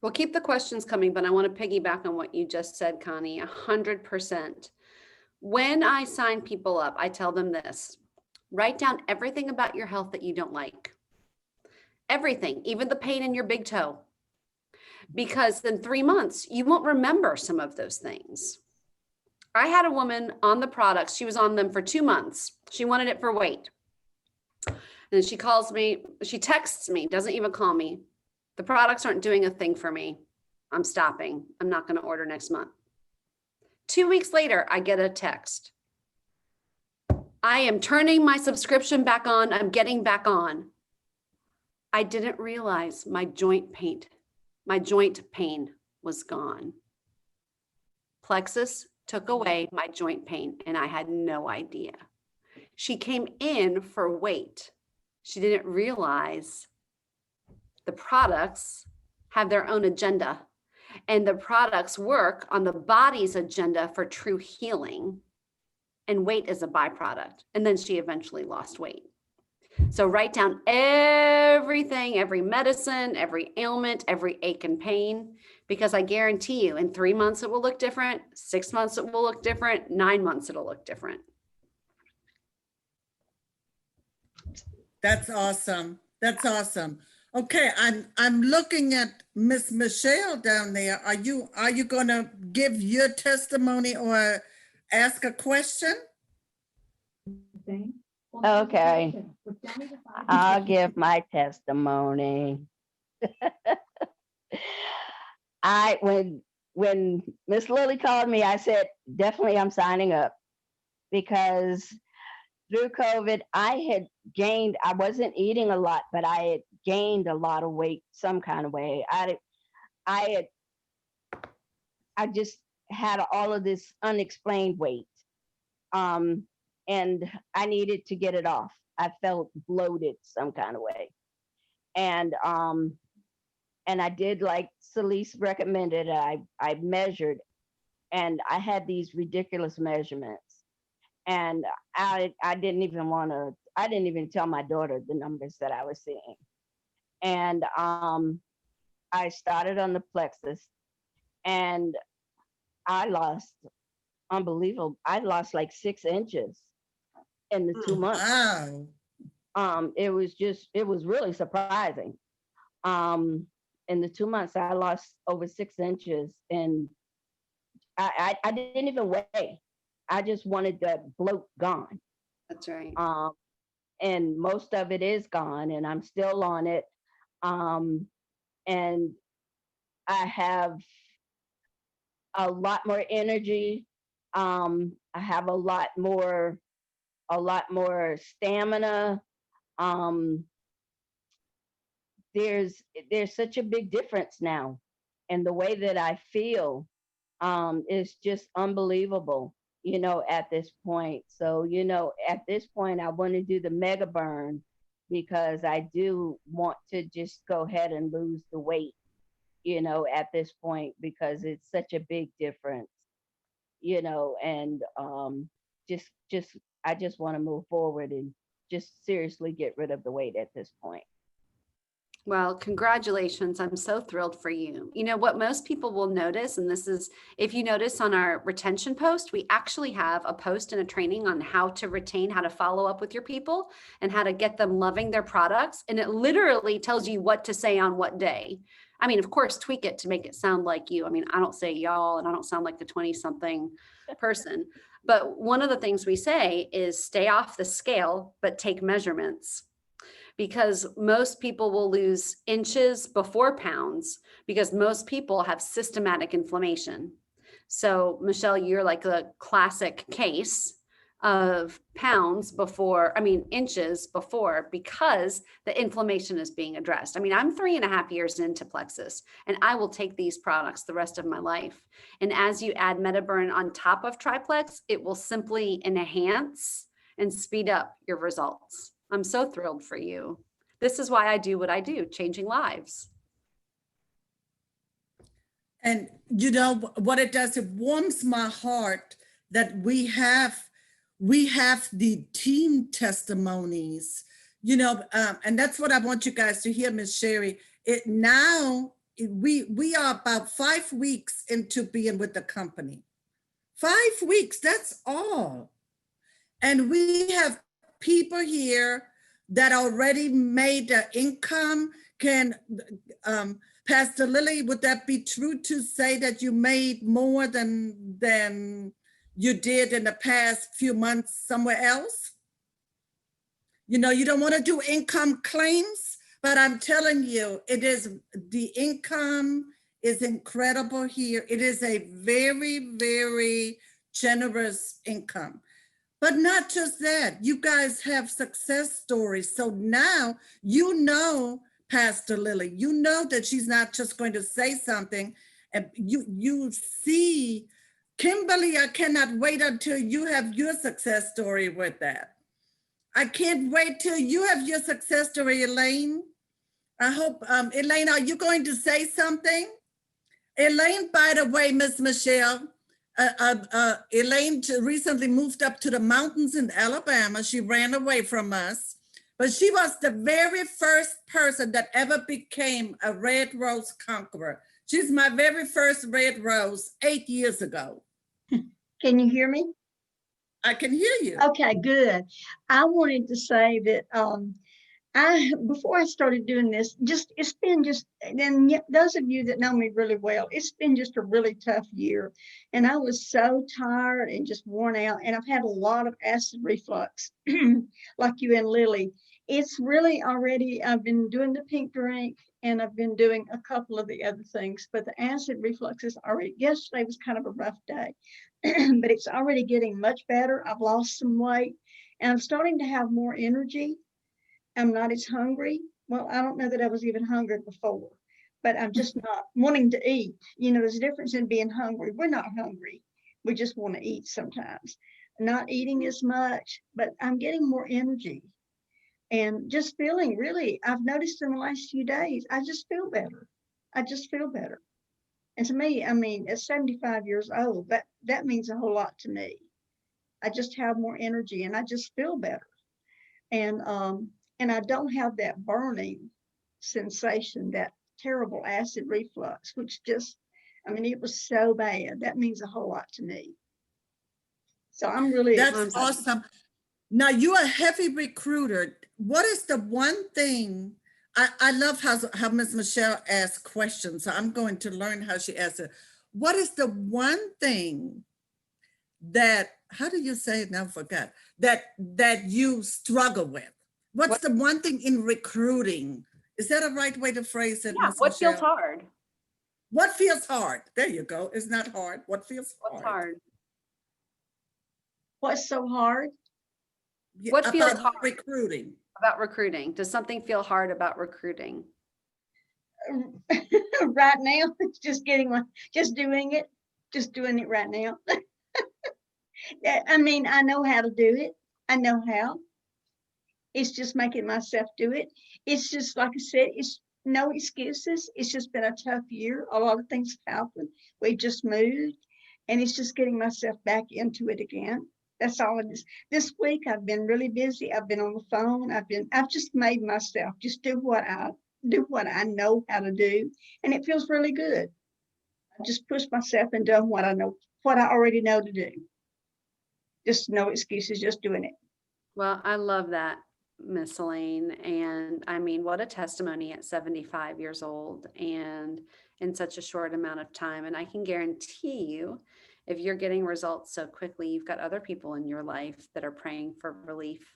Well, keep the questions coming, but I want to piggyback on what you just said, Connie, 100%. When I sign people up, I tell them this: write down everything about your health that you don't like. Everything, even the pain in your big toe. Because in 3 months, you won't remember some of those things. I had a woman on the products. She was on them for 2 months. She wanted it for weight. And she calls me, she texts me, doesn't even call me. The products aren't doing a thing for me. I'm stopping. I'm not going to order next month. 2 weeks later, I get a text. I am turning my subscription back on. I'm getting back on. I didn't realize my joint pain was gone. Plexus took away my joint pain and I had no idea. She came in for weight. She didn't realize the products have their own agenda and the products work on the body's agenda for true healing, and weight is a byproduct. And then she eventually lost weight. So write down everything, every medicine, every ailment, every ache and pain, because I guarantee you in 3 months it will look different, 6 months it will look different, 9 months it'll look different. That's awesome. That's awesome. Okay, I'm looking at Miss Michelle down there. Are you going to give your testimony or ask a question? Okay, I'll give my testimony. When Miss Lily called me, I said, definitely I'm signing up, because through COVID, I wasn't eating a lot, but I had gained a lot of weight some kind of way. I just had all of this unexplained weight. And I needed to get it off. I felt bloated some kind of way. And I did like Celeste recommended. I measured, and I had these ridiculous measurements, and I didn't even tell my daughter the numbers that I was seeing. And I started on the plexus, and I lost unbelievable. I lost like 6 inches in the 2 months. Wow. It was really surprising. In the 2 months, I lost over 6 inches, and I didn't even weigh. I just wanted that bloat gone. That's right. And most of it is gone, and I'm still on it. And I have a lot more energy. I have a lot more stamina. Um, there's such a big difference now, and the way that I feel is just unbelievable. At this point. So at this point, I want to do the mega burn because I do want to just go ahead and lose the weight. At this point because it's such a big difference. And just I just want to move forward and just seriously get rid of the weight at this point. Well, congratulations. I'm so thrilled for you. You know what most people will notice, and this is, if you notice on our retention post, we actually have a post and a training on how to retain, how to follow up with your people and how to get them loving their products. And it literally tells you what to say on what day. I mean, of course, tweak it to make it sound like you. I mean, I don't say y'all, and I don't sound like the 20-something person. But one of the things we say is stay off the scale, but take measurements. Because most people will lose inches before pounds because most people have systematic inflammation. So Michelle, you're like a classic case of inches before, because the inflammation is being addressed. I mean, I'm 3.5 years into Plexus, and I will take these products the rest of my life. And as you add MetaBurn on top of Triplex, it will simply enhance and speed up your results. I'm so thrilled for you. This is why I do what I do, changing lives. And what it does, it warms my heart that we have the team testimonies, and that's what I want you guys to hear, Miss Sherry. We are about 5 weeks into being with the company. 5 weeks, that's all. And we have people here that already made their income. Pastor Lily, would that be true to say that you made more than you did in the past few months somewhere else? You don't want to do income claims, but I'm telling you, the income is incredible here. It is a very, very generous income. But not just that, you guys have success stories. So now Pastor Lily, that she's not just going to say something. And you see, Kimberly, I cannot wait until you have your success story with that. I can't wait till you have your success story, Elaine. I hope, Elaine, are you going to say something? Elaine, by the way, Miss Michelle, Elaine recently moved up to the mountains in Alabama. She ran away from us, but she was the very first person that ever became a Red Rose Conqueror. She's my very first Red Rose 8 years ago. Can you hear me? I can hear you. Okay, good. I wanted to say that before I started doing this, and those of you that know me really well, it's been just a really tough year. And I was so tired and just worn out. And I've had a lot of acid reflux, like you and Lily. It's really already, I've been doing the pink drink and I've been doing a couple of the other things, but the acid reflux is already, yesterday was kind of a rough day, but it's already getting much better. I've lost some weight and I'm starting to have more energy. I'm not as hungry. Well, I don't know that I was even hungry before, but I'm just not wanting to eat. There's a difference in being hungry. We're not hungry. We just want to eat sometimes. Not eating as much, but I'm getting more energy. and just feeling really, I've noticed in the last few days, I just feel better. I just feel better. And to me, I mean, at 75 years old, that means a whole lot to me. I just have more energy and I just feel better. And I don't have that burning sensation, that terrible acid reflux, which just, I mean, it was so bad. That means a whole lot to me. So I'm really That's excited. awesome. Now you're a heavy recruiter. What is the one thing, I love how Ms. Michelle asks questions. So I'm going to learn how she asks it. What is the one thing that, how do you say it now? I forgot, that you struggle with? What's the one thing in recruiting? Is that a right way to phrase it, Yeah, Ms. what feels Michelle? hard? What feels hard? There you go. It's not hard. What feels What's hard? hard? What's so hard? Yeah, What feels about hard? recruiting? About recruiting. Does something feel hard about recruiting? Right now, it's just just doing it right now. I mean, I know how to do it. I know how. It's just making myself do it. It's just, like I said, it's no excuses. It's just been a tough year. A lot of things happened. We just moved, and it's just getting myself back into it again. That's all it is. This week I've been really busy. I've been on the phone. I've just made myself just do what I know how to do, and it feels really good. I just pushed myself and done what I already know to do. Just no excuses, just doing it. Well, I love that, Miss Elaine. And I mean, what a testimony at 75 years old and in such a short amount of time. And I can guarantee you, if you're getting results so quickly, you've got other people in your life that are praying for relief.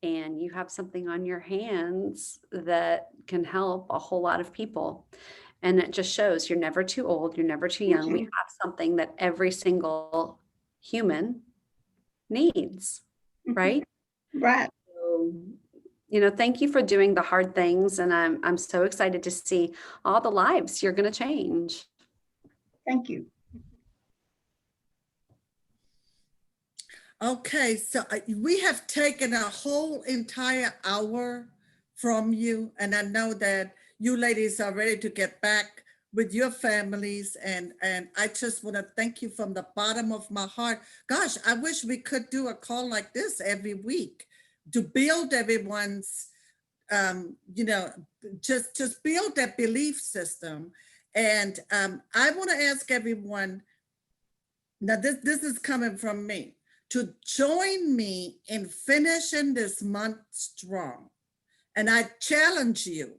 And you have something on your hands that can help a whole lot of people. And it just shows you're never too old, you're never too young. We have something that every single human needs, right? Right. So, thank you for doing the hard things. And I'm so excited to see all the lives you're going to change. Thank you. Okay, so we have taken a whole entire hour from you, and I know that you ladies are ready to get back with your families, and I just want to thank you from the bottom of my heart. Gosh, I wish we could do a call like this every week to build everyone's, just build that belief system. And I want to ask everyone, now this is coming from me, to join me in finishing this month strong. And I challenge you,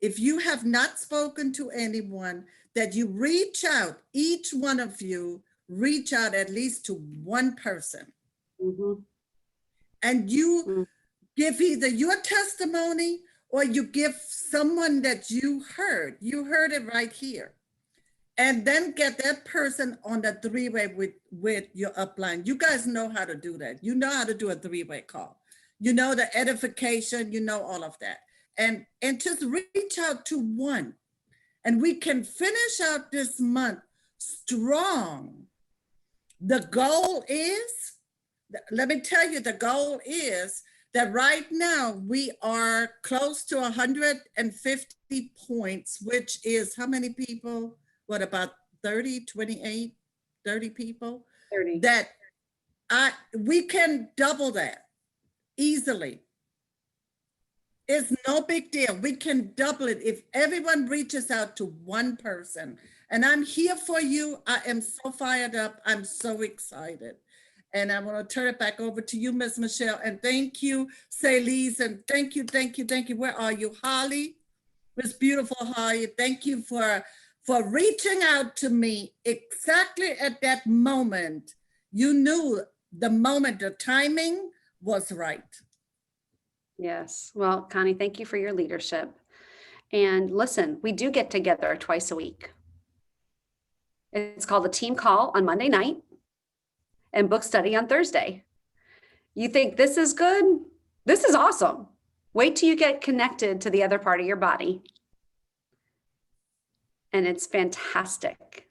if you have not spoken to anyone, that you reach out, each one of you, reach out at least to one person. Mm-hmm. And you give either your testimony or you give someone that you heard it right here. And then get that person on the three-way with your upline. You guys know how to do that. You know how to do a three-way call. You know the edification, you know all of that. And just reach out to one. And we can finish out this month strong. The goal is, let me tell you, the goal is that right now we are close to 150 points, which is how many people? What, about 30, 28, 30 people? 30. That we can double that easily. It's no big deal. We can double it if everyone reaches out to one person. And I'm here for you. I am so fired up. I'm so excited. And I want to turn it back over to you, Ms. Michelle. And thank you, Celise. And thank you. Where are you, Holly? Miss beautiful Holly. Thank you for reaching out to me exactly at that moment. You knew the moment, the timing was right. Yes. Well, Connie, thank you for your leadership. And listen, we do get together twice a week. It's called a team call on Monday night and book study on Thursday. You think this is good? This is awesome. Wait till you get connected to the other part of your body. And it's fantastic.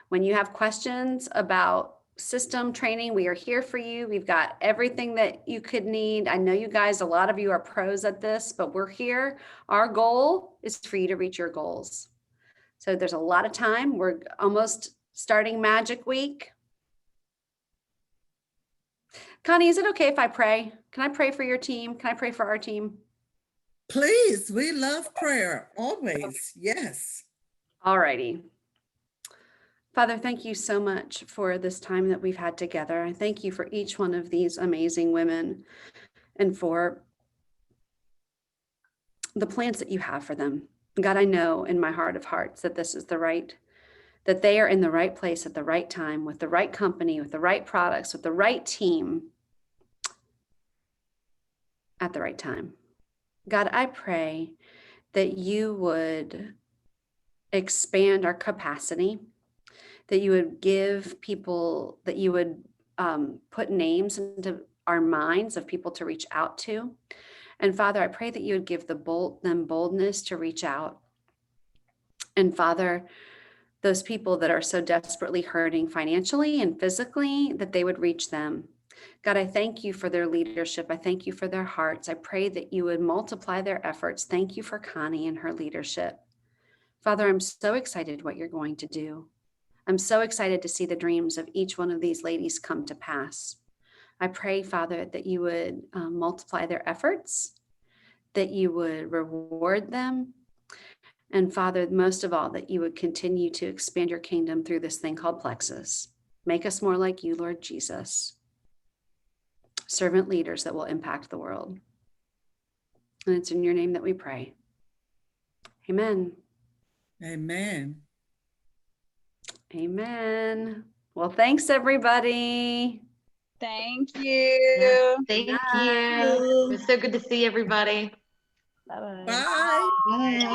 When you have questions about system training, we are here for you. We've got everything that you could need. I know you guys, a lot of you are pros at this, but we're here. Our goal is for you to reach your goals. So there's a lot of time. We're almost starting Magic Week. Connie, is it okay if I pray? Can I pray for your team? Can I pray for our team? Please, we love prayer, always, yes. All righty. Father, thank you so much for this time that we've had together. I thank you for each one of these amazing women and for the plans that you have for them. God, I know in my heart of hearts that this is that they are in the right place at the right time, with the right company, with the right products, with the right team at the right time. God, I pray that you would expand our capacity, that you would give people, that you would put names into our minds of people to reach out to. And Father, I pray that you would give them boldness to reach out. And Father, those people that are so desperately hurting financially and physically, that they would reach them. God, I thank you for their leadership. I thank you for their hearts. I pray that you would multiply their efforts. Thank you for Connie and her leadership. Father, I'm so excited what you're going to do. I'm so excited to see the dreams of each one of these ladies come to pass. I pray, Father, that you would multiply their efforts, that you would reward them, and Father, most of all, that you would continue to expand your kingdom through this thing called Plexus. Make us more like you, Lord Jesus. Servant leaders that will impact the world. And it's in your name that we pray. Amen. Amen. Amen. Well, thanks, everybody. Thank Yeah, you. thank you. It was so good to see everybody. Bye-bye. Bye. Bye.